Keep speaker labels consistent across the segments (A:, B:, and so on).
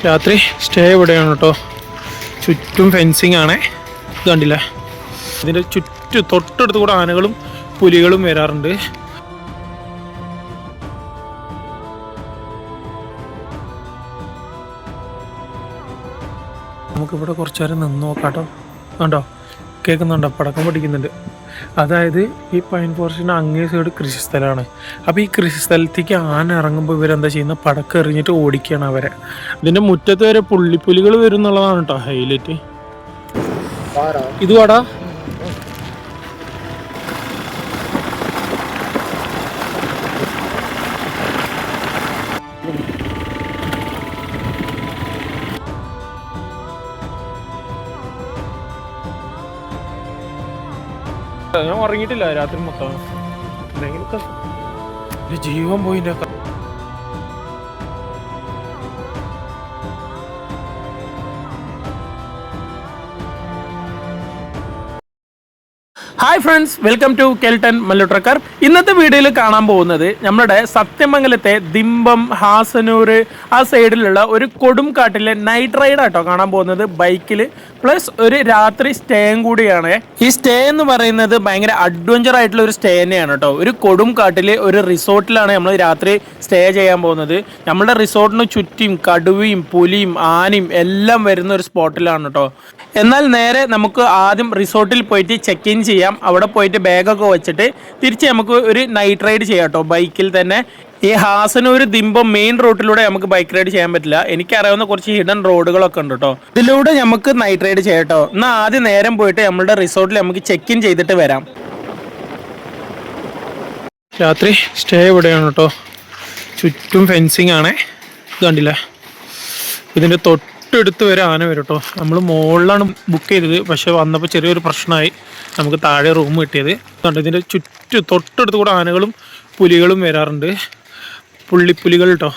A: രാത്രി സ്റ്റേ ഇവിടെയാണ് കേട്ടോ. ചുറ്റും ഫെൻസിങ് ആണേ. ഇത് കണ്ടില്ലേ, ഇതിൻ്റെ തൊട്ടടുത്ത് കൂടെ ആനകളും പുലികളും വരാറുണ്ട്. നമുക്കിവിടെ കുറച്ചു നേരം നിന്ന് നോക്കാട്ടോ. കണ്ടോ, കേൾക്കുന്നുണ്ടോ? പടക്കം പൊട്ടിക്കുന്നുണ്ട്. അതായത് ഈ പൈൻ ഫോറസ്റ്റിന് അങ്ങേ സൈഡ് കൃഷിസ്ഥലമാണ്. അപ്പോൾ ഈ കൃഷിസ്ഥലത്തേക്ക് ആന ഇറങ്ങുമ്പോൾ ഇവരെന്താ ചെയ്യുന്നത്? പടക്കം എറിഞ്ഞിട്ട് ഓടിക്കുകയാണ് അവരെ. ഇതിൻ്റെ മുറ്റത്ത് വരെ പുള്ളിപ്പുലികൾ വരും എന്നുള്ളതാണ് കേട്ടോ ഹൈലൈറ്റ്. ഇതുവാടാ ഞാൻ ഉറങ്ങിയിട്ടില്ല രാത്രി മൊത്തം. എന്തെങ്കിലുമൊക്കെ ജീവൻ പോയിൻ്റെ. Hi friends, welcome to Kelton Mallu Trucker. ഇന്നത്തെ വീഡിയോയിൽ കാണാൻ പോകുന്നത് നമ്മുടെ സത്യമംഗലത്തെ ദിമ്പം, ഹാസനൂർ ആ സൈഡിലുള്ള ഒരു കൊടുംകാട്ടിലെ നൈറ്റ് റൈഡ് ആട്ടോ കാണാൻ പോകുന്നത്. ബൈക്കിൽ പ്ലസ് ഒരു രാത്രി സ്റ്റേയും കൂടിയാണ്. ഈ സ്റ്റേ എന്ന് പറയുന്നത് ഭയങ്കര അഡ്വഞ്ചർ ആയിട്ടുള്ള ഒരു സ്റ്റേ തന്നെയാണ് കേട്ടോ. ഒരു കൊടുംകാട്ടിൽ ഒരു റിസോർട്ടിലാണ് നമ്മൾ രാത്രി സ്റ്റേ ചെയ്യാൻ പോകുന്നത്. നമ്മുടെ റിസോർട്ടിന് ചുറ്റും കടുവയും പുലിയും ആനയും എല്ലാം വരുന്ന ഒരു സ്പോട്ടിലാണ് കേട്ടോ. എന്നാൽ നേരെ നമുക്ക് ആദ്യം റിസോർട്ടിൽ പോയിട്ട് ചെക്ക് ഇൻ ചെയ്യാം. അവിടെ പോയിട്ട് ബാഗൊക്കെ വെച്ചിട്ട് തിരിച്ച് നമുക്ക് ഒരു നൈറ്റ് റൈഡ് ചെയ്യാം കേട്ടോ ബൈക്കിൽ തന്നെ. ഈ ഹാസനൂർ ദിമ്പം മെയിൻ റൂട്ടിലൂടെ നമുക്ക് ബൈക്ക് റൈഡ് ചെയ്യാൻ പറ്റില്ല. എനിക്കറിയാവുന്ന കുറച്ച് ഹിഡൻ റോഡുകളൊക്കെ ഉണ്ട് കേട്ടോ. ഇതിലൂടെ നമുക്ക് നൈറ്റ് റൈഡ് ചെയ്യാം കേട്ടോ. എന്നാൽ ആദ്യം നേരം പോയിട്ട് നമ്മളുടെ റിസോർട്ടിൽ നമുക്ക് ചെക്ക് ഇൻ ചെയ്തിട്ട് വരാം. രാത്രി സ്റ്റേ ഇവിടെയാണ് കേട്ടോ. ചുറ്റും ഫെൻസിങ് ആണേ. ഇത് കണ്ടില്ലേ, ഇതിൻ്റെ തൊട്ടടുത്ത് വരെ ആന വരും കേട്ടോ. നമ്മൾ മുകളിലാണ് ബുക്ക് ചെയ്തത്, പക്ഷെ വന്നപ്പോൾ ചെറിയൊരു പ്രശ്നമായി. നമുക്ക് താഴെ റൂം കിട്ടിയത് കണ്ടോ. ഇതിൻ്റെ തൊട്ടടുത്ത് കൂടെ ആനകളും പുലികളും വരാറുണ്ട്. പുള്ളിപ്പുലികൾ കേട്ടോ.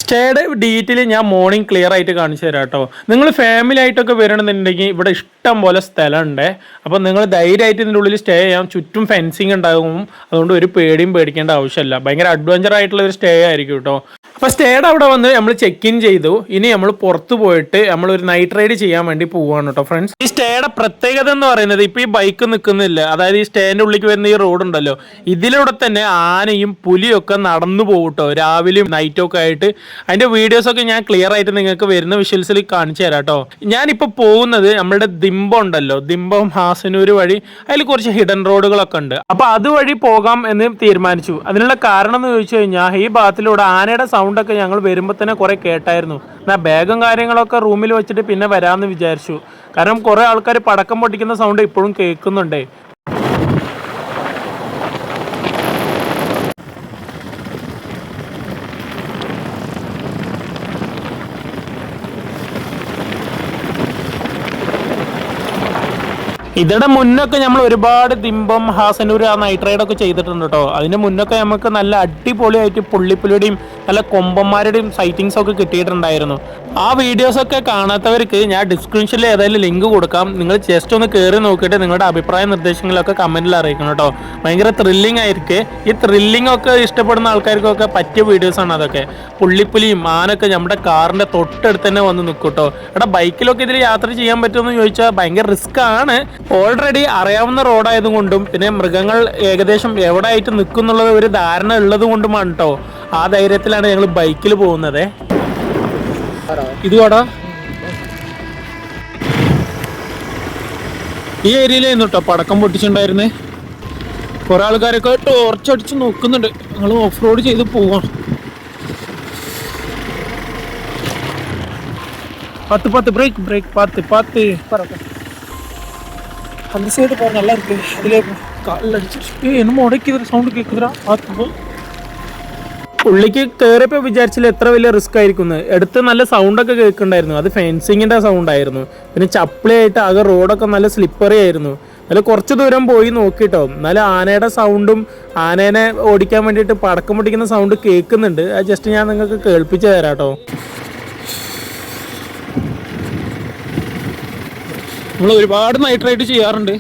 A: സ്റ്റേയുടെ ഡീറ്റെയിൽ ഞാൻ മോർണിംഗ് ക്ലിയർ ആയിട്ട് കാണിച്ചു തരാം കേട്ടോ. നിങ്ങൾ ഫാമിലി ആയിട്ടൊക്കെ വരണമെന്നുണ്ടെങ്കിൽ ഇവിടെ ഇഷ്ടം പോലെ സ്ഥലമുണ്ട്. അപ്പോൾ നിങ്ങൾ ധൈര്യമായിട്ട് ഇതിൻ്റെ ഉള്ളിൽ സ്റ്റേ ചെയ്യാം. ചുറ്റും ഫെൻസിങ് ഉണ്ടാകും. അതുകൊണ്ട് ഒരു പേടിയും പേടിക്കേണ്ട ആവശ്യമില്ല. ഭയങ്കര അഡ്വഞ്ചർ ആയിട്ടുള്ള ഒരു സ്റ്റേ ആയിരിക്കും കേട്ടോ. അപ്പോൾ സ്റ്റേയുടെ അവിടെ വന്ന് നമ്മൾ ചെക്ക് ഇൻ ചെയ്തു. ഇനി നമ്മൾ പുറത്ത് പോയിട്ട് നമ്മളൊരു നൈറ്റ് റൈഡ് ചെയ്യാൻ വേണ്ടി പോവുകയാണ് കേട്ടോ ഫ്രണ്ട്സ്. ഈ സ്റ്റേയുടെ പ്രത്യേകത എന്ന് പറയുന്നത് ഇപ്പോൾ ഈ ബൈക്ക് നിൽക്കുന്നില്ല. അതായത് ഈ സ്റ്റേൻ്റെ ഉള്ളിലേക്ക് വരുന്ന ഈ റോഡ് ഉണ്ടല്ലോ, ഇതിലൂടെ തന്നെ ആനയും പുലിയും ഒക്കെ നടന്നു പോകും കേട്ടോ. രാവിലെയും നൈറ്റും ഒക്കെ ആയിട്ട്. അതിൻ്റെ വീഡിയോസൊക്കെ ഞാൻ ക്ലിയർ ആയിട്ട് നിങ്ങൾക്ക് വരുന്ന വിഷ്വൽസിൽ കാണിച്ചു തരാം കേട്ടോ. ഞാനിപ്പോൾ പോകുന്നത് നമ്മുടെ ദിമ്പം ഉണ്ടല്ലോ, ദിമ്പം ഹാസനൂർ വഴി. അതിൽ കുറച്ച് ഹിഡൻ റോഡുകളൊക്കെ ഉണ്ട്. അപ്പോൾ അതുവഴി പോകാം എന്ന് തീരുമാനിച്ചു. അതിനുള്ള കാരണം എന്ന് ചോദിച്ചു കഴിഞ്ഞാൽ ഈ ഭാഗത്തിലൂടെ ആനയുടെ സൗണ്ടൊക്കെ ഞങ്ങൾ വരുമ്പോൾ തന്നെ കുറേ കേട്ടായിരുന്നു. എന്നാൽ ബാഗും കാര്യങ്ങളൊക്കെ റൂമിൽ വെച്ചിട്ട് പിന്നെ വരാമെന്ന് വിചാരിച്ചു. കാരണം കുറേ ആൾക്കാർ പടക്കം പൊട്ടിക്കുന്ന സൗണ്ട് ഇപ്പോഴും കേൾക്കുന്നുണ്ടേ. ഇതിടെ മുന്നൊക്കെ നമ്മൾ ഒരുപാട് ദിമ്പം, ഹാസനൂർ ആ നൈറ്റ് റൈഡൊക്കെ ചെയ്തിട്ടുണ്ട് കേട്ടോ. അതിന് മുന്നൊക്കെ നമുക്ക് നല്ല അടിപൊളിയായിട്ട് പുള്ളിപ്പുലിയുടെയും നല്ല കൊമ്പന്മാരുടെയും സൈറ്റിങ്സ് ഒക്കെ കിട്ടിയിട്ടുണ്ടായിരുന്നു. ആ വീഡിയോസൊക്കെ കാണാത്തവർക്ക് ഞാൻ ഡിസ്ക്രിപ്ഷനിൽ ഏതായാലും ലിങ്ക് കൊടുക്കാം. നിങ്ങൾ ജസ്റ്റ് ഒന്ന് കയറി നോക്കിയിട്ട് നിങ്ങളുടെ അഭിപ്രായ നിർദ്ദേശങ്ങളൊക്കെ കമൻറ്റിൽ അറിയിക്കണം കേട്ടോ. ഭയങ്കര ത്രില്ലിംഗ് ആയിരിക്കും. ഈ ത്രില്ലിംഗ് ഒക്കെ ഇഷ്ടപ്പെടുന്ന ആൾക്കാർക്കൊക്കെ പറ്റിയ വീഡിയോസാണ് അതൊക്കെ. പുള്ളിപ്പുലിയും ആനൊക്കെ നമ്മുടെ കാറിൻ്റെ തൊട്ടടുത്ത് തന്നെ വന്ന് നിൽക്കും കേട്ടോ. എടാ, ബൈക്കിലൊക്കെ ഇതിൽ യാത്ര ചെയ്യാൻ പറ്റുമെന്ന് ചോദിച്ചാൽ ഭയങ്കര റിസ്ക് ആണ്. ഓൾറെഡി അറിയാവുന്ന റോഡായതുകൊണ്ടും പിന്നെ മൃഗങ്ങൾ ഏകദേശം എവിടെ ആയിട്ട് നിൽക്കും എന്നുള്ളത് ഒരു ധാരണ ഉള്ളത് കൊണ്ടുമാണ് കേട്ടോ. ആ ധൈര്യത്തിലാണ് ഞങ്ങൾ ബൈക്കിൽ പോകുന്നത്. ഇതുവാടാ ഈ ഏരിയയിലായിരുന്നു കേട്ടോ പടക്കം പൊട്ടിച്ചിട്ടുണ്ടായിരുന്നേ. കുറെ ആൾക്കാരൊക്കെ ടോർച്ചടിച്ച് നോക്കുന്നുണ്ട്. ഞങ്ങൾ ഓഫ് റോഡ് ചെയ്ത് പോവാണ്. 10 ബ്രേക്ക് ബ്രേക്ക് 10 அந்த சைடு போக நல்லா இருக்கு. அதிலே காலில் அடிச்சு என்னமோ உடைக்குது സൗണ്ട് കേൾക്കുதுடா. பார்த்து ഉള്ളിക്ക് കയറിയപ്പോൾ വിചാരിച്ചില്ല എത്ര വലിയ റിസ്ക് ആയിരിക്കും. എടുത്ത് നല്ല സൗണ്ടൊക്കെ കേൾക്കുന്നുണ്ടായിരുന്നു. അത് ഫെൻസിങ്ങിൻ്റെ സൗണ്ട് ആയിരുന്നു. പിന്നെ ചപ്പിളിയായിട്ട് ആകെ റോഡൊക്കെ നല്ല സ്ലിപ്പറി ആയിരുന്നു. അതിൽ കുറച്ച് ദൂരം പോയി നോക്കിട്ടോ. എന്നാലും ആനയുടെ സൗണ്ടും ആനേനെ ഓടിക്കാൻ വേണ്ടിയിട്ട് പടക്കം പൊട്ടിക്കുന്ന സൗണ്ട് കേൾക്കുന്നുണ്ട്. അത് ജസ്റ്റ് ഞാൻ നിങ്ങൾക്ക് കേൾപ്പിച്ച് തരാം കേട്ടോ. നമ്മൾ ഒരുപാട് നൈറ്റ് റൈഡ് ചെയ്യാറുണ്ട്.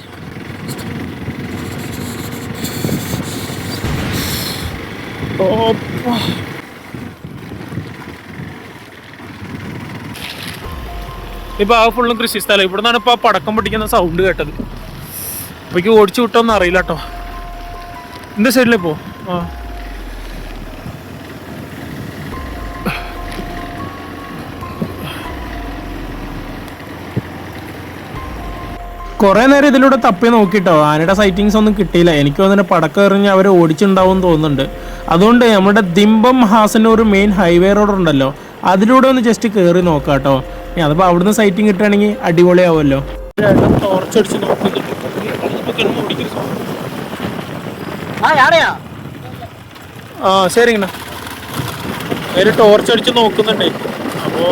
A: ഇപ്പൊ ആ ഫുള്ളും കൃഷി സ്ഥലം. ഇവിടെ നിന്നാണ് ഇപ്പൊ പടക്കം പൊട്ടിക്കുന്ന സൗണ്ട് കേട്ടത്. അപ്പൊക്ക് ഓടിച്ചു വിട്ടോന്നും അറിയില്ല കേട്ടോ. இந்த സൈഡിൽ പോ. ആ കുറെ നേരം ഇതിലൂടെ തപ്പി നോക്കിട്ടോ, ആനയുടെ സൈറ്റിങ്സ് ഒന്നും കിട്ടിയില്ല. എനിക്ക് തോന്നുന്നു പടക്കം എറിഞ്ഞ് അവർ ഓടിച്ചുണ്ടാവും തോന്നുന്നുണ്ട്. അതുകൊണ്ട് നമ്മുടെ ദിമ്പം ഹാസനൂർ മെയിൻ ഹൈവേ റോഡ് ഉണ്ടല്ലോ, അതിലൂടെ ഒന്ന് ജസ്റ്റ് കയറി നോക്കാം കേട്ടോ. അതിപ്പോൾ അവിടുന്ന് സൈറ്റിംഗ് കിട്ടുകയാണെങ്കിൽ അടിപൊളിയാവുമല്ലോ. ടോർച്ച് അടിച്ച് നോക്കുന്നുണ്ട്. ആ ശരി ഇങ്ങനെ ഒരു ടോർച്ച് അടിച്ച് നോക്കുന്നുണ്ടേ. അപ്പോൾ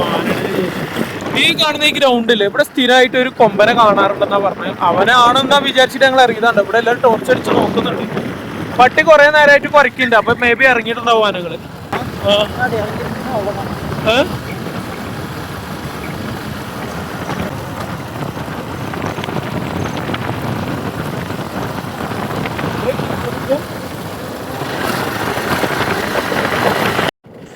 A: ഈ കാണുന്ന ഈ ഗ്രൗണ്ടില് ഇവിടെ സ്ഥിരമായിട്ട് ഒരു കൊമ്പനെ കാണാറുണ്ടെന്നാ പറഞ്ഞത്. അവനാണെന്നാ വിചാരിച്ചിട്ട് ഞങ്ങൾ ഇറങ്ങിയതാണ്. ഇവിടെ എല്ലാവരും ടോർച്ച് അടിച്ച് നോക്കുന്നുണ്ട്. പട്ടി കുറെ നേരമായിട്ട് കുറയ്ക്കുന്നുണ്ട്. അപ്പൊ മേ ബി ഇറങ്ങിയിട്ടുണ്ടാവും ആനകള്.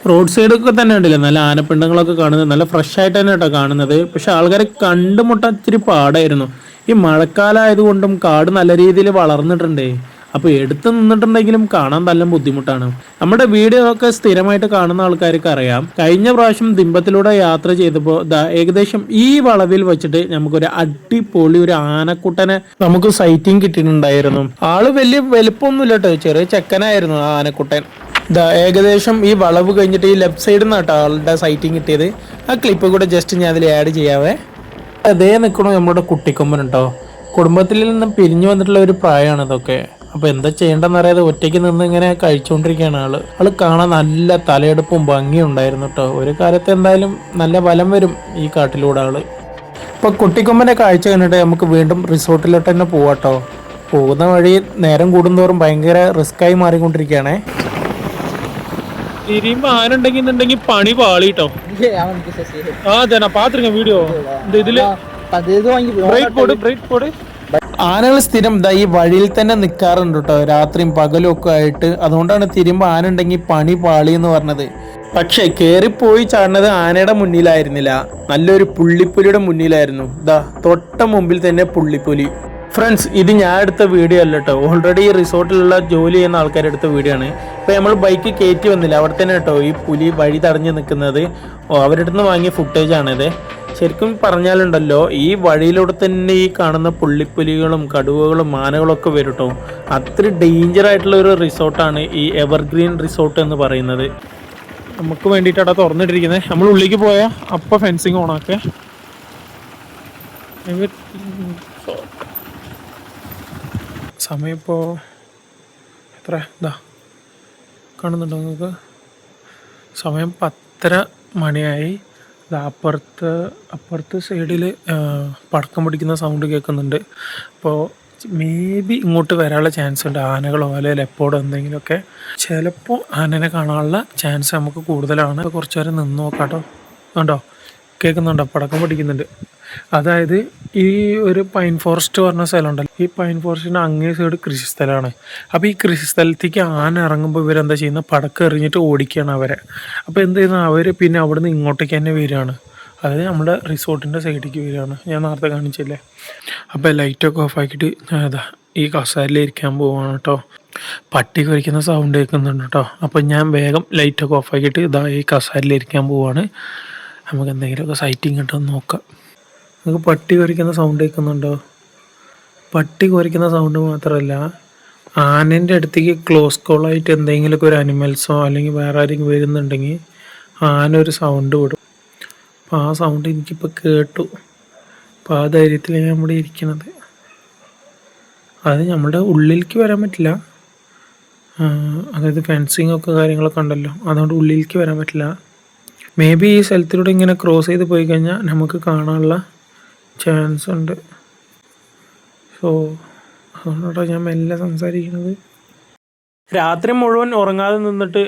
A: റോഡ് സൈഡൊക്കെ തന്നെ ഉണ്ടല്ലേ നല്ല ആനപ്പിണ്ടങ്ങളൊക്കെ കാണുന്നത്. നല്ല ഫ്രഷ് ആയിട്ട് തന്നെ കേട്ടോ കാണുന്നത്. പക്ഷെ ആൾക്കാരെ കണ്ടുമുട്ടാൻ ഇത്തിരി പാടായിരുന്നു. ഈ മഴക്കാലം ആയതുകൊണ്ടും കാട് നല്ല രീതിയിൽ വളർന്നിട്ടുണ്ടേ. അപ്പോൾ എടുത്ത് നിന്നിട്ടുണ്ടെങ്കിലും കാണാൻ നല്ല ബുദ്ധിമുട്ടാണ്. നമ്മുടെ വീഡിയോ ഒക്കെ സ്ഥിരമായിട്ട് കാണുന്ന ആൾക്കാർക്ക് അറിയാം. കഴിഞ്ഞ പ്രാവശ്യം ദിമ്പത്തിലൂടെ യാത്ര ചെയ്തപ്പോൾ ഏകദേശം ഈ വളവിൽ വെച്ചിട്ട് നമുക്കൊരു അടിപൊളി ഒരു ആനക്കുട്ടനെ നമുക്ക് സൈറ്റിംഗ് കിട്ടിയിട്ടുണ്ടായിരുന്നു. ആള് വലിയ വലുപ്പമൊന്നുമില്ല കേട്ടോ, ചെറിയ ചെക്കനായിരുന്നു ആ ആനക്കുട്ടൻ. ഏകദേശം ഈ വളവ് കഴിഞ്ഞിട്ട് ഈ ലെഫ്റ്റ് സൈഡിൽ നിന്നാട്ടോ ആളുടെ സൈറ്റിംഗ് കിട്ടിയത്. ആ ക്ലിപ്പ് കൂടെ ജസ്റ്റ് ഞാൻ അതിൽ ആഡ് ചെയ്യാവേ. അതേ നിൽക്കണോ നമ്മുടെ കുട്ടിക്കൊമ്പൻ കേട്ടോ. കുടുംബത്തിൽ നിന്നും പിരിഞ്ഞു വന്നിട്ടുള്ള ഒരു പ്രായമാണ് ഇതൊക്കെ. അപ്പോൾ എന്താ ചെയ്യേണ്ടതെന്ന് അറിയാതെ ഒറ്റയ്ക്ക് നിന്ന് ഇങ്ങനെ കഴിച്ചുകൊണ്ടിരിക്കുകയാണ് ആള് കാണാൻ നല്ല തലയെടുപ്പും ഭംഗിയും ഉണ്ടായിരുന്നു കേട്ടോ. ഒരു കാലത്ത് എന്തായാലും നല്ല ബലം വരും ഈ കാട്ടിലൂടെ ആള്. ഇപ്പോൾ കുട്ടിക്കൊമ്പൻ്റെ കാഴ്ച കണ്ടിട്ട് നമുക്ക് വീണ്ടും റിസോർട്ടിലോട്ട് തന്നെ പോവാട്ടോ. പോകുന്ന വഴി നേരം കൂടുന്തോറും ഭയങ്കര റിസ്ക്കായി മാറിക്കൊണ്ടിരിക്കുകയാണേ. തിരിയുമ്പോ ആനുണ്ടെങ്കിൽ പണി പാളിട്ടോ. ആ അതെ പാത്തിരിക്ക വീഡിയോ ഇതില് ആനകൾ സ്ഥിരം ഈ വഴിയിൽ തന്നെ നിൽക്കാറുണ്ട് കേട്ടോ, രാത്രിയും പകലും ഒക്കെ ആയിട്ട്. അതുകൊണ്ടാണ് തിരുമ്പോ ആനുണ്ടെങ്കിൽ പണി പാളി എന്ന് പറഞ്ഞത്. പക്ഷെ കേറിപ്പോയി ചാടുന്നത് ആനയുടെ മുന്നിലായിരുന്നില്ല, നല്ലൊരു പുള്ളിപ്പുലിയുടെ മുന്നിലായിരുന്നു. തൊട്ട മുമ്പിൽ തന്നെ പുള്ളിപ്പുലി. ഫ്രണ്ട്സ്, ഇത് ഞാൻ എടുത്ത വീഡിയോ അല്ല കേട്ടോ, ഓൾറെഡി ഈ റിസോർട്ടിലുള്ള ജോലി ചെയ്യുന്ന ആൾക്കാരെടുത്ത വീഡിയോ ആണ്. ഇപ്പോൾ നമ്മൾ ബൈക്ക് കയറ്റി വന്നില്ല, അവിടെ തന്നെ കേട്ടോ ഈ പുലി വഴി തടഞ്ഞു നിൽക്കുന്നത്. അവരുടെ നിന്ന് വാങ്ങിയ ഫുട്ടേജ് ആണിത്. ശരിക്കും പറഞ്ഞാലുണ്ടല്ലോ, ഈ വഴിയിലൂടെ തന്നെ ഈ കാണുന്ന പുള്ളിപ്പുലികളും കടുവകളും ആനകളൊക്കെ വരും കേട്ടോ. അത്ര ഡേഞ്ചർ ആയിട്ടുള്ള ഒരു റിസോർട്ടാണ് ഈ എവർഗ്രീൻ റിസോർട്ട് എന്ന് പറയുന്നത്. നമുക്ക് വേണ്ടിയിട്ടാണ് തുറന്നിട്ടിരിക്കുന്നത്. നമ്മൾ ഉള്ളിലേക്ക് പോയാൽ അപ്പം ഫെൻസിങ് ഓണാക്കെ. സമയം ഇപ്പോൾ എത്ര കാണുന്നുണ്ടോ നിങ്ങൾക്ക്? സമയം 10:30 മണിയായി. അപ്പുറത്ത് സൈഡിൽ പടക്കം പിടിക്കുന്ന സൗണ്ട് കേൾക്കുന്നുണ്ട്. അപ്പോൾ മേ ബി ഇങ്ങോട്ട് വരാനുള്ള ചാൻസ് ഉണ്ട്. ആനകളോ അല്ലെങ്കിൽ ലെപ്പോർഡോ എന്തെങ്കിലുമൊക്കെ ചിലപ്പോൾ ആനനെ കാണാനുള്ള ചാൻസ് നമുക്ക് കൂടുതലാണ്. കുറച്ച് നേരം നിന്ന് നോക്കാം കേട്ടോ. ഉണ്ടോ, കേൾക്കുന്നുണ്ടോ? പടക്കം പിടിക്കുന്നുണ്ട്. അതായത് ഈ ഒരു പൈൻ ഫോറസ്റ്റ് പറഞ്ഞ സ്ഥലമുണ്ടല്ലോ, ഈ പൈൻ ഫോറസ്റ്റിൻ്റെ അങ്ങേ സൈഡ് കൃഷി സ്ഥലമാണ്. അപ്പോൾ ഈ കൃഷി സ്ഥലത്തേക്ക് ആന ഇറങ്ങുമ്പോൾ ഇവരെന്താ ചെയ്യുന്നത്, പടക്കം എറിഞ്ഞിട്ട് ഓടിക്കുകയാണ് അവരെ. അപ്പോൾ എന്ത് ചെയ്യുന്നത്, അവർ പിന്നെ അവിടെ നിന്ന് ഇങ്ങോട്ടേക്ക് തന്നെ വരികയാണ്. അതായത് നമ്മുടെ റിസോർട്ടിൻ്റെ സൈഡിലേക്ക് വരികയാണ്. ഞാൻ നേരത്തെ കാണിച്ചില്ലേ. അപ്പോൾ ലൈറ്റൊക്കെ ഓഫാക്കിയിട്ട് ഈ കസേരയിലിരിക്കാൻ പോവാണ് കേട്ടോ. പട്ടി കുരയ്ക്കുന്ന സൗണ്ട് കേൾക്കുന്നുണ്ട് കേട്ടോ. അപ്പോൾ ഞാൻ വേഗം ലൈറ്റൊക്കെ ഓഫാക്കിയിട്ട് ഈ കസേരയിലിരിക്കാൻ പോവാണ്. നമുക്ക് എന്തെങ്കിലുമൊക്കെ സൈറ്റിംഗ് കിട്ടുമെന്ന് നോക്കാം. നമുക്ക് പട്ടി കുരയ്ക്കുന്ന സൗണ്ട് കേൾക്കുന്നുണ്ടോ? പട്ടി കുരയ്ക്കുന്ന സൗണ്ട് മാത്രമല്ല, ആനൻ്റെ അടുത്തേക്ക് ക്ലോസ് കോളായിട്ട് എന്തെങ്കിലുമൊക്കെ ഒരു അനിമൽസോ അല്ലെങ്കിൽ വേറെ ആരെങ്കിലും വരുന്നുണ്ടെങ്കിൽ ആന ഒരു സൗണ്ട് വിടും. അപ്പോൾ ആ സൗണ്ട് എനിക്കിപ്പോൾ കേട്ടു. അപ്പോൾ ആ ധൈര്യത്തിലാണ് ഞാൻ ഇവിടെ ഇരിക്കുന്നത്. അത് നമ്മുടെ ഉള്ളിലേക്ക് വരാൻ പറ്റില്ല, അതായത് ഫെൻസിങ് ഒക്കെ കാര്യങ്ങളൊക്കെ ഉണ്ടല്ലോ, അതുകൊണ്ട് ഉള്ളിലേക്ക് വരാൻ പറ്റില്ല. മേ ബി ഈ സ്ഥലത്തിലൂടെ ഇങ്ങനെ ക്രോസ് ചെയ്ത് പോയി കഴിഞ്ഞാൽ നമുക്ക് കാണാനുള്ള ചാൻസ് ഉണ്ട്. സോ അതുകൊണ്ടാണ് ഞാൻ മെല്ലെ സംസാരിക്കുന്നത്. രാത്രി മുഴുവൻ ഉറങ്ങാതെ നിന്നിട്ട്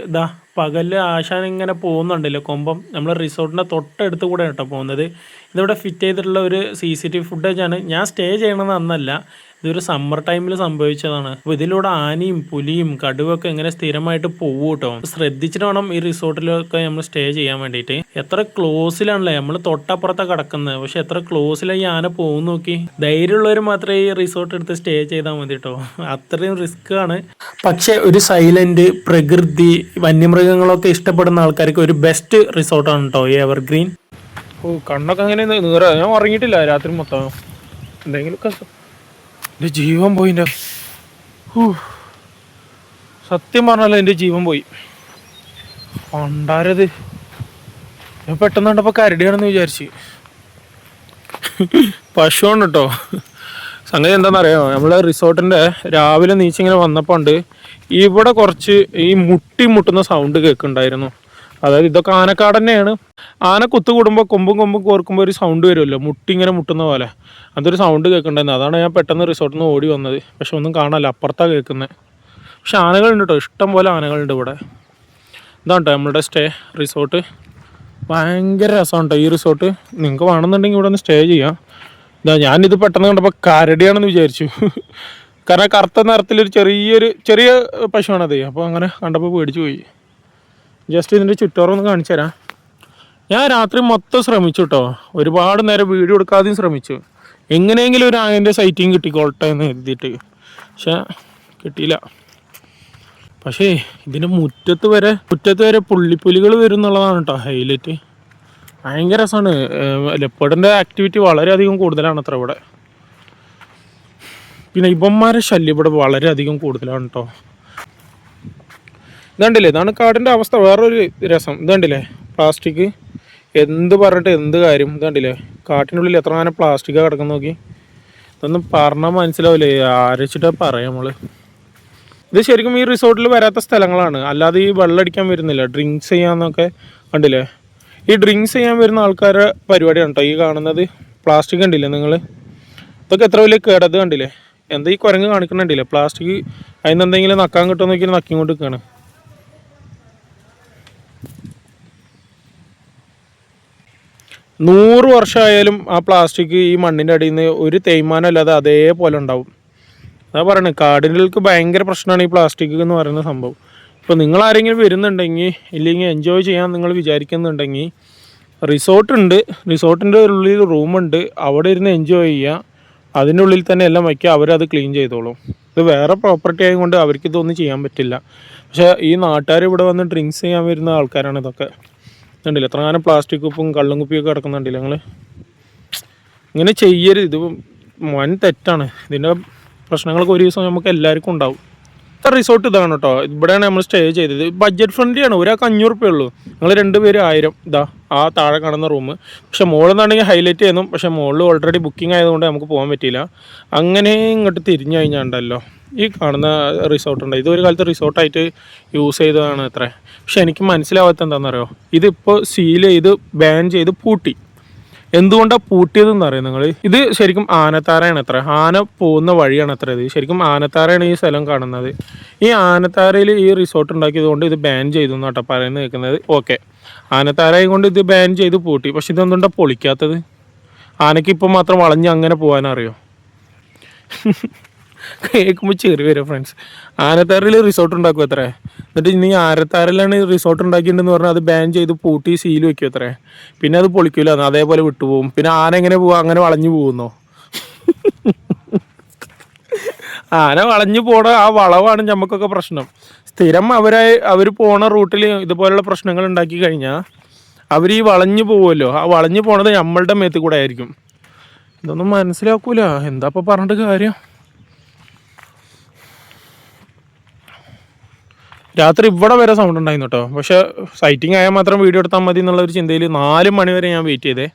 A: പകല് ആശാൻ ഇങ്ങനെ പോകുന്നുണ്ടല്ലോ കൊമ്പം. നമ്മൾ റിസോർട്ടിൻ്റെ തൊട്ടടുത്ത് കൂടെ കേട്ടോ പോകുന്നത്. ഇതിവിടെ ഫിറ്റ് ചെയ്തിട്ടുള്ള ഒരു CCTV ഫുട്ടേജാണ്. ഞാൻ സ്റ്റേ ചെയ്യണമെന്ന് അന്നല്ല, ഇതൊരു സമ്മർ ടൈമിൽ സംഭവിച്ചതാണ്. അപ്പോൾ ഇതിലൂടെ ആനയും പുലിയും കടുവൊക്കെ എങ്ങനെ സ്ഥിരമായിട്ട് പോകും കേട്ടോ. ശ്രദ്ധിച്ചിട്ട് വേണം ഈ റിസോർട്ടിലൊക്കെ നമ്മൾ സ്റ്റേ ചെയ്യാൻ വേണ്ടിയിട്ട്. എത്ര ക്ലോസിലാണല്ലേ നമ്മൾ തൊട്ടപ്പുറത്താണ് കിടക്കുന്നത്, പക്ഷെ എത്ര ക്ലോസിലാണ് ഈ ആന പോകും നോക്കി. ധൈര്യമുള്ളവർ മാത്രമേ ഈ റിസോർട്ട് എടുത്ത് സ്റ്റേ ചെയ്താൽ മതി കേട്ടോ. അത്രയും റിസ്ക് ആണ്. പക്ഷെ ഒരു സൈലന്റ് പ്രകൃതി വന്യമൃഗങ്ങളൊക്കെ ഇഷ്ടപ്പെടുന്ന ആൾക്കാർക്ക് ഒരു ബെസ്റ്റ് റിസോർട്ടാണ് കേട്ടോ ഈ എവർഗ്രീൻ. കണ്ണൊക്കെ അങ്ങനെ നീറ. ഞാൻ ഉറങ്ങിയിട്ടില്ല രാത്രി മൊത്തം. എന്തെങ്കിലുമൊക്കെ എൻ്റെ ജീവൻ പോയി. സത്യം പറഞ്ഞാലോ എൻ്റെ ജീവൻ പോയി. പണ്ടാരത് ഞാൻ പെട്ടെന്ന് കണ്ടപ്പോൾ കരടിയാണെന്ന് വിചാരിച്ച്. പശുവാണ് കേട്ടോ. സംഗതി എന്താണെന്നറിയാമോ, നമ്മളെ റിസോർട്ടിൻ്റെ രാവിലെ നീച്ചിങ്ങനെ വന്നപ്പോൾ ഉണ്ട് ഇവിടെ കുറച്ച് ഈ മുട്ടുന്ന സൗണ്ട് കേൾക്കുന്നുണ്ടായിരുന്നു. അതായത് ഇതൊക്കെ ആനക്കാട് തന്നെയാണ്. ആന കുത്തുകൂടുമ്പോൾ കൊമ്പും കോർക്കുമ്പോൾ ഒരു സൗണ്ട് വരുമല്ലോ, ഇങ്ങനെ മുട്ടുന്ന പോലെ. അതൊരു സൗണ്ട് കേൾക്കണ്ടായിരുന്നു. അതാണ് ഞാൻ പെട്ടെന്ന് റിസോർട്ടിൽ നിന്ന് ഓടി വന്നത്. പക്ഷെ ഒന്നും കാണാനല്ല, അപ്പുറത്താണ് കേൾക്കുന്നത്. പക്ഷെ ആനകളുണ്ട് കേട്ടോ, ഇഷ്ടം പോലെ ആനകളുണ്ട് ഇവിടെ. ഇതാണ് കേട്ടോ നമ്മളുടെ സ്റ്റേ റിസോർട്ട്. ഭയങ്കര രസമാണ് കേട്ടോ ഈ റിസോർട്ട്. നിങ്ങൾക്ക് വേണമെന്നുണ്ടെങ്കിൽ ഇവിടെ ഒന്ന് സ്റ്റേ ചെയ്യാം. ഞാനിത് പെട്ടെന്ന് കണ്ടപ്പോൾ കരടിയാണെന്ന് വിചാരിച്ചു. കാരണം കറുത്ത നിറത്തിലൊരു ചെറിയ പശുവാണത്. അപ്പോൾ അങ്ങനെ കണ്ടപ്പോൾ പേടിച്ചു പോയി. ജസ്റ്റ് ഇതിൻ്റെ ചുറ്റോറൊന്ന് കാണിച്ചു തരാം. ഞാൻ രാത്രി മൊത്തം ശ്രമിച്ചു കേട്ടോ. ഒരുപാട് നേരം വീഡിയോ എടുക്കാതെയും ശ്രമിച്ചു. എങ്ങനെയെങ്കിലും ഒരു ആനൻ്റെ സൈറ്റിങ് കിട്ടിക്കോട്ടെ എന്ന് എഴുതിയിട്ട്. പക്ഷെ കിട്ടിയില്ല. പക്ഷേ ഇതിൻ്റെ മുറ്റത്ത് വരെ പുള്ളിപ്പുലികൾ വരും എന്നുള്ളതാണ് കേട്ടോ ഹൈലൈറ്റ്. ഭയങ്കര രസമാണ്. ലെപ്പേർഡിൻ്റെ ആക്ടിവിറ്റി വളരെയധികം കൂടുതലാണ് അത്ര ഇവിടെ. പിന്നെ ഇവന്മാരെ ശല്യം ഇവിടെ വളരെയധികം കൂടുതലാണ് കേട്ടോ. ഇതുണ്ടല്ലേ, ഇതാണ് കാടിൻ്റെ അവസ്ഥ. വേറൊരു രസം ഇതുണ്ടല്ലേ, പ്ലാസ്റ്റിക്. എന്ത് പറഞ്ഞിട്ട് എന്ത് കാര്യം. ഇതുണ്ടല്ലേ കാട്ടിനുള്ളിൽ എത്ര അങ്ങനെ പ്ലാസ്റ്റിക്കാണ് കിടക്കുന്ന നോക്കി. ഇതൊന്നും പറഞ്ഞാൽ മനസ്സിലാവില്ലേ, ആരച്ചിട്ടാ പറയാം നമ്മൾ. ഇത് ശരിക്കും ഈ റിസോർട്ടിൽ വരാത്ത സ്ഥലങ്ങളാണ്. അല്ലാതെ ഈ വെള്ളം അടിക്കാൻ വരുന്നില്ല, ഡ്രിങ്ക്സ് ചെയ്യാന്നൊക്കെ. കണ്ടില്ലേ, ഈ ഡ്രിങ്ക്സ് ചെയ്യാൻ വരുന്ന ആൾക്കാരുടെ പരിപാടിയാണ് കേട്ടോ ഈ കാണുന്നത്. പ്ലാസ്റ്റിക് കണ്ടില്ലേ നിങ്ങൾ, ഇതൊക്കെ എത്ര വലിയ കേടത് കണ്ടില്ലേ. എന്താ ഈ കുരങ്ങ് കാണിക്കണുണ്ടില്ലേ, പ്ലാസ്റ്റിക് അതിന് എന്തെങ്കിലും നക്കാൻ കിട്ടുമെന്ന് നോക്കി നക്കിക്കൊണ്ട് നിൽക്കുകയാണ്. 100 വർഷമായാലും ആ പ്ലാസ്റ്റിക് ഈ മണ്ണിൻ്റെ അടിയിൽ നിന്ന് ഒരു തേയ്മാനം അല്ലാതെ അതേപോലെ ഉണ്ടാവും. അതാ പറയുന്നത്, കാടിനുള്ളിലേക്ക് ഭയങ്കര പ്രശ്നമാണ് ഈ പ്ലാസ്റ്റിക് എന്ന് പറയുന്ന സംഭവം. ഇപ്പോൾ നിങ്ങൾ ആരെങ്കിലും വരുന്നുണ്ടെങ്കിൽ, ഇല്ലെങ്കിൽ എൻജോയ് ചെയ്യാൻ നിങ്ങൾ വിചാരിക്കുന്നുണ്ടെങ്കിൽ, റിസോർട്ടുണ്ട്. റിസോർട്ടിൻ്റെ ഉള്ളിൽ റൂമുണ്ട്, അവിടെ ഇരുന്ന് എൻജോയ് ചെയ്യുക. അതിൻ്റെ ഉള്ളിൽ തന്നെ എല്ലാം വയ്ക്കുക, അവരത് ക്ലീൻ ചെയ്തോളും. ഇത് വേറെ പ്രോപ്പർട്ടി ആയതുകൊണ്ട് അവർക്ക് ഇതൊന്നും ചെയ്യാൻ പറ്റില്ല. പക്ഷേ ഈ നാട്ടുകാർ ഇവിടെ വന്ന് ഡ്രിങ്ക്സ് ചെയ്യാൻ വരുന്ന ആൾക്കാരാണ് ഇതൊക്കെ. കണ്ടില്ല എത്രങ്ങാനും പ്ലാസ്റ്റിക് കുപ്പും കള്ളും കുപ്പിയൊക്കെ കിടക്കുന്നുണ്ടല്ലോ നിങ്ങൾ. ഇങ്ങനെ ചെയ്യരുത്, ഇത് വൻ തെറ്റാണ്. ഇതിൻ്റെ പ്രശ്നങ്ങളൊക്കെ ഒരു ദിവസം നമുക്ക് എല്ലാവർക്കും ഉണ്ടാവും. റിസോർട്ട് ഇതാണ് കേട്ടോ. ഇവിടെയാണ് നമ്മൾ സ്റ്റേ ചെയ്തത്. ബഡ്ജറ്റ് ഫ്രണ്ട്ലി ആണ്. ഒരാൾക്ക് 500 റുപ്യ ഉള്ളൂ. ഞങ്ങൾ 2 പേര് 1000. ഇതാ ആ താഴെ കാണുന്ന റൂം. പക്ഷെ മുകളിൽ ഹൈലൈറ്റ് ചെയ്യുന്നു. പക്ഷേ മുകളിൽ ഓൾറെഡി ബുക്കിംഗ് ആയതുകൊണ്ട് നമുക്ക് പോകാൻ പറ്റിയില്ല. അങ്ങനെ ഇങ്ങോട്ട് തിരിഞ്ഞു കഴിഞ്ഞാണ്ടല്ലോ ഈ കാണുന്ന റിസോർട്ടുണ്ട്. ഇതൊരു കാലത്ത് റിസോർട്ടായിട്ട് യൂസ് ചെയ്തതാണ് അത്ര. പക്ഷെ എനിക്ക് മനസ്സിലാവാത്ത എന്താണെന്നറിയോ, ഇതിപ്പോൾ സീൽ ചെയ്ത് ബാൻ ചെയ്ത് പൂട്ടി. എന്തുകൊണ്ടാണ് പൂട്ടിയതെന്ന് അറിയാം നിങ്ങൾ? ഇത് ശരിക്കും ആനത്താരയാണ് അത്ര. ആന പോകുന്ന വഴിയാണ് അത്ര. ഇത് ശരിക്കും ആനത്താരയാണ് ഈ സ്ഥലം കാണുന്നത്. ഈ ആനത്താരയിൽ ഈ റിസോർട്ട് ഉണ്ടാക്കിയത് കൊണ്ട് ഇത് ബാൻ ചെയ്തു എന്നാട്ടോ പറയുന്നത് കേൾക്കുന്നത്. ഓക്കെ, ആനത്താരയെ കൊണ്ട് ഇത് ബാൻ ചെയ്ത് പൂട്ടി. പക്ഷെ ഇതെന്തുകൊണ്ടാണ് പൊളിക്കാത്തത്? ആനയ്ക്ക് ഇപ്പം മാത്രം വളഞ്ഞ് അങ്ങനെ പോകാനറിയോ? കേൾക്കുമ്പോൾ ചെറിയ വരും ഫ്രണ്ട്സ്. ആനത്താരയിൽ റിസോർട്ട് ഉണ്ടാക്കും അത്രേ. എന്നിട്ട് ഇനി ആനത്താരയിലാണ് റിസോർട്ട് ഉണ്ടാക്കിയിട്ടുണ്ടെന്ന് പറഞ്ഞാൽ അത് ബാൻ ചെയ്ത് പൂട്ടി സീൽ വയ്ക്കും അത്രേ. പിന്നെ അത് പൊളിക്കില്ല, അതേപോലെ വിട്ടുപോകും. പിന്നെ ആന എങ്ങനെ പോവുക? അങ്ങനെ വളഞ്ഞു പോകുന്നോ? ആന വളഞ്ഞു പോണ ആ വളവാണ് നമുക്കൊക്കെ പ്രശ്നം. സ്ഥിരം അവർ പോണ റൂട്ടിൽ ഇതുപോലുള്ള പ്രശ്നങ്ങൾ ഉണ്ടാക്കി കഴിഞ്ഞാൽ അവർ ഈ വളഞ്ഞു പോകുമല്ലോ. ആ വളഞ്ഞു പോണത് നമ്മളുടെ മേത്ത് കൂടെ ആയിരിക്കും. ഇതൊന്നും മനസ്സിലാക്കൂല. എന്താ ഇപ്പോൾ പറഞ്ഞിട്ട് കാര്യം? രാത്രി ഇവിടെ വരെ സൗണ്ട് ഉണ്ടായിരുന്നു കേട്ടോ. പക്ഷെ സൈറ്റിംഗ് ആയാൽ മാത്രം വീഡിയോ എടുത്താൽ മതി എന്നുള്ള ഒരു ചിന്തയിൽ 4 മണി വരെ ഞാൻ വെയിറ്റ് ചെയ്തേ.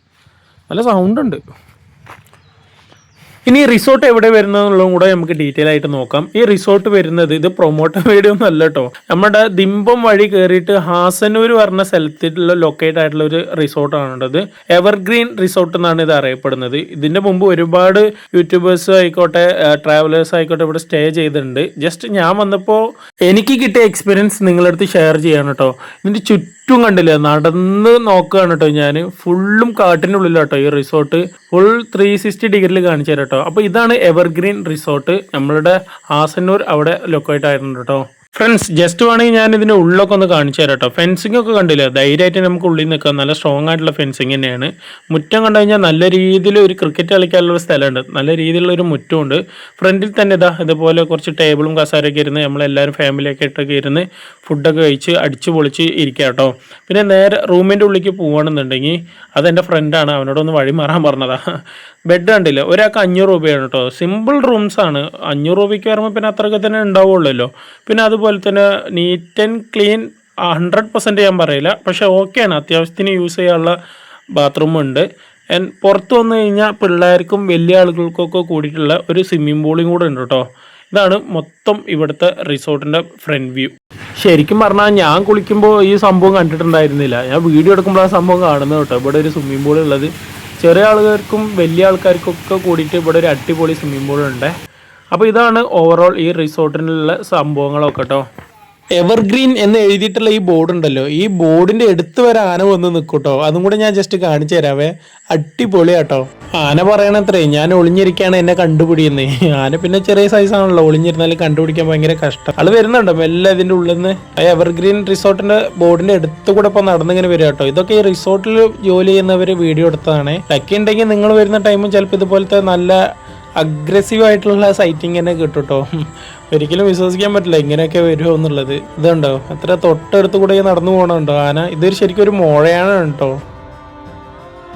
A: നല്ല സൗണ്ട് ഉണ്ട്. ഇനി റിസോർട്ട് എവിടെ വരുന്നതെന്നുള്ളതും കൂടെ നമുക്ക് ഡീറ്റെയിൽ ആയിട്ട് നോക്കാം. ഈ റിസോർട്ട് വരുന്നത്, ഇത് പ്രൊമോട്ടർ വീഡിയോ ഒന്നും അല്ല കേട്ടോ, നമ്മുടെ ദിമ്പം വഴി കയറിയിട്ട് ഹാസനൂർ പറഞ്ഞ സ്ഥലത്തിലുള്ള ലൊക്കേറ്റ് ആയിട്ടുള്ള ഒരു റിസോർട്ടാണുള്ളത്. എവർഗ്രീൻ റിസോർട്ട് എന്നാണ് ഇത് അറിയപ്പെടുന്നത്. ഇതിന്റെ മുമ്പ് ഒരുപാട് യൂട്യൂബേഴ്സ് ആയിക്കോട്ടെ ട്രാവലേഴ്സ് ആയിക്കോട്ടെ ഇവിടെ സ്റ്റേ ചെയ്തിട്ടുണ്ട്. ജസ്റ്റ് ഞാൻ വന്നപ്പോൾ എനിക്ക് കിട്ടിയ എക്സ്പീരിയൻസ് നിങ്ങളടുത്ത് ഷെയർ ചെയ്യാണ് കേട്ടോ. ഇതിന്റെ ചുറ്റും കണ്ടില്ല, നടന്ന് നോക്കുകയാണ് കേട്ടോ ഞാൻ. ഫുള്ളും കാട്ടിനുള്ളിലാട്ടോ ഈ റിസോർട്ട്. ഫുൾ 360 ഡിഗ്രിയിൽ കാണിച്ചു തരാം കേട്ടോ. അപ്പോൾ ഇതാണ് എവർഗ്രീൻ റിസോർട്ട്, നമ്മളുടെ ആസന്നൂർ അവിടെ ലൊക്കേറ്റ് ആയിട്ടുണ്ട് കേട്ടോ. ഫ്രണ്ട്സ്, ജസ്റ്റ് വേണമെങ്കിൽ ഞാൻ ഇതിൻ്റെ ഉള്ളൊക്കെ ഒന്ന് കാണിച്ചു തരാം കേട്ടോ. ഫെൻസിംഗ് ഒക്കെ കണ്ടില്ല, ധൈര്യമായിട്ട് നമുക്ക് ഉള്ളിൽ നിൽക്കാം. നല്ല സ്ട്രോങ് ആയിട്ടുള്ള ഫെൻസിങ് തന്നെയാണ്. മുറ്റം കണ്ടു കഴിഞ്ഞാൽ നല്ല രീതിയിൽ ഒരു ക്രിക്കറ്റ് കളിക്കാനുള്ള സ്ഥലമുണ്ട്, നല്ല രീതിയിലുള്ള ഒരു മുറ്റമുണ്ട്. ഫ്രണ്ടിൽ തന്നെ ഇതുപോലെ കുറച്ച് ടേബിളും കസാരയൊക്കെ ഇരുന്ന് നമ്മളെല്ലാവരും ഫാമിലിയൊക്കെ ഇട്ടൊക്കെ ഇരുന്ന് ഫുഡൊക്കെ കഴിച്ച് അടിച്ച് പൊളിച്ച് ഇരിക്കുക കേട്ടോ. പിന്നെ നേരെ റൂമിൻ്റെ ഉള്ളിലേക്ക് പോവുകയാണെന്നുണ്ടെങ്കിൽ അതെൻ്റെ ഫ്രണ്ടാണ്, അവനോടൊന്ന് വഴി മാറാൻ പറഞ്ഞതാണ്. ബെഡ് കണ്ടില്ല, ഒരാൾക്ക് 500 രൂപയാണ് കേട്ടോ. സിമ്പിൾ റൂംസ് ആണ്. 500 രൂപയ്ക്ക് വരുമ്പോൾ പിന്നെ അത്രയൊക്കെ തന്നെ ഉണ്ടാവുള്ളല്ലോ. പിന്നെ അതുപോലെ തന്നെ നീറ്റ് ആൻഡ് ക്ലീൻ 100% ഞാൻ പറയില്ല, പക്ഷേ ഓക്കെയാണ്. അത്യാവശ്യത്തിന് യൂസ് ചെയ്യാനുള്ള ബാത്റൂമുണ്ട്. പുറത്ത് വന്നു കഴിഞ്ഞാൽ പിള്ളേർക്കും വലിയ ആളുകൾക്കൊക്കെ കൂടിയിട്ടുള്ള ഒരു സ്വിമ്മിംഗ് പൂളും കൂടെ ഉണ്ട് കേട്ടോ. ഇതാണ് മൊത്തം ഇവിടുത്തെ റിസോർട്ടിൻ്റെ ഫ്രണ്ട് വ്യൂ. ശരിക്കും പറഞ്ഞാൽ ഞാൻ കുളിക്കുമ്പോൾ ഈ സംഭവം കണ്ടിട്ടുണ്ടായിരുന്നില്ല. ഞാൻ വീഡിയോ എടുക്കുമ്പോൾ ആ സംഭവം കാണുന്നത് കേട്ടോ. ഇവിടെ ഒരു സ്വിമ്മിംഗ് പൂൾ ഉള്ളത് ചെറിയ ആൾക്കാർക്കും വലിയ ആൾക്കാർക്കൊക്കെ കൂടിയിട്ട് ഇവിടെ ഒരു അടിപൊളി സ്വിമ്മിംഗ് പൂൾ ഉണ്ട്. അപ്പോൾ ഇതാണ് ഓവറോൾ ഈ റിസോർട്ടിനുള്ള സംഭവങ്ങളൊക്കെ കേട്ടോ. എവർഗ്രീൻ എന്ന് എഴുതിയിട്ടുള്ള ഈ ബോർഡ് ഉണ്ടല്ലോ, ഈ ബോർഡിന്റെ അടുത്ത് വരെ ആന വന്ന് നിൽക്കൂട്ടോ. അതും കൂടെ ഞാൻ ജസ്റ്റ് കാണിച്ചു തരാവേ. അടിപൊളിയാട്ടോ. ആന പറയണത്രേ ഞാൻ ഒളിഞ്ഞിരിക്കുകയാണ് എന്നെ കണ്ടുപിടിയുന്നേ. ആന പിന്നെ ചെറിയ സൈസാണല്ലോ, ഒളിഞ്ഞിരുന്നാലും കണ്ടുപിടിക്കാൻ ഭയങ്കര കഷ്ടം. ആള് വരുന്നുണ്ടോ എല്ലാം ഇതിന്റെ ഉള്ളിൽ നിന്ന്. ആ എവർഗ്രീൻ റിസോർട്ടിന്റെ ബോർഡിന്റെ അടുത്ത് കൂടെ ഇപ്പൊ നടന്നിങ്ങനെ വരിക കേട്ടോ. ഇതൊക്കെ ഈ റിസോർട്ടിൽ ജോലി ചെയ്യുന്നവര് വീഡിയോ എടുത്തതാണ്. ലക്കി ഉണ്ടെങ്കിൽ നിങ്ങൾ വരുന്ന ടൈമും ചിലപ്പോൾ ഇതുപോലത്തെ നല്ല അഗ്രസീവ് ആയിട്ടുള്ള സൈറ്റിങ് തന്നെ കിട്ടും കേട്ടോ. ഒരിക്കലും വിശ്വസിക്കാൻ പറ്റില്ല ഇങ്ങനെയൊക്കെ വരുമോ എന്നുള്ളത്. ഇതുണ്ടോ അത്ര തൊട്ടടുത്ത് കൂടെ നടന്നു പോകണുണ്ടോ ആന. ഇതൊരു ശരിക്കും ഒരു മോഴയാണ് കേട്ടോ.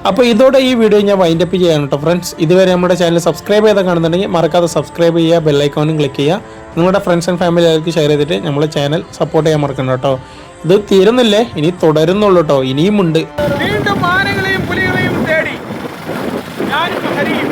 A: അപ്പോൾ ഇതോടെ ഈ വീഡിയോ ഞാൻ വൈൻഡ് അപ്പ് ചെയ്യാൻ കേട്ടോ ഫ്രണ്ട്സ്. ഇതുവരെ നമ്മുടെ ചാനൽ സബ്സ്ക്രൈബ് ചെയ്താൽ കാണുന്നുണ്ടെങ്കിൽ മറക്കാതെ സബ്സ്ക്രൈബ് ചെയ്യുക, ബെല്ലൈക്കോണും ക്ലിക്ക് ചെയ്യുക. നിങ്ങളുടെ ഫ്രണ്ട്സ് ആൻഡ് ഫാമിലി ആൾക്ക് ഷെയർ ചെയ്തിട്ട് നമ്മളെ ചാനൽ സപ്പോർട്ട് ചെയ്യാൻ മറക്കണം കേട്ടോ. ഇത് തീരുന്നില്ലേ, ഇനി തുടരുന്നുള്ളൂ കേട്ടോ, ഇനിയും ഉണ്ട്.
B: വീണ്ടും ആനകളെയും പുലികളെയും തേടി ഞാനും ഹരിയും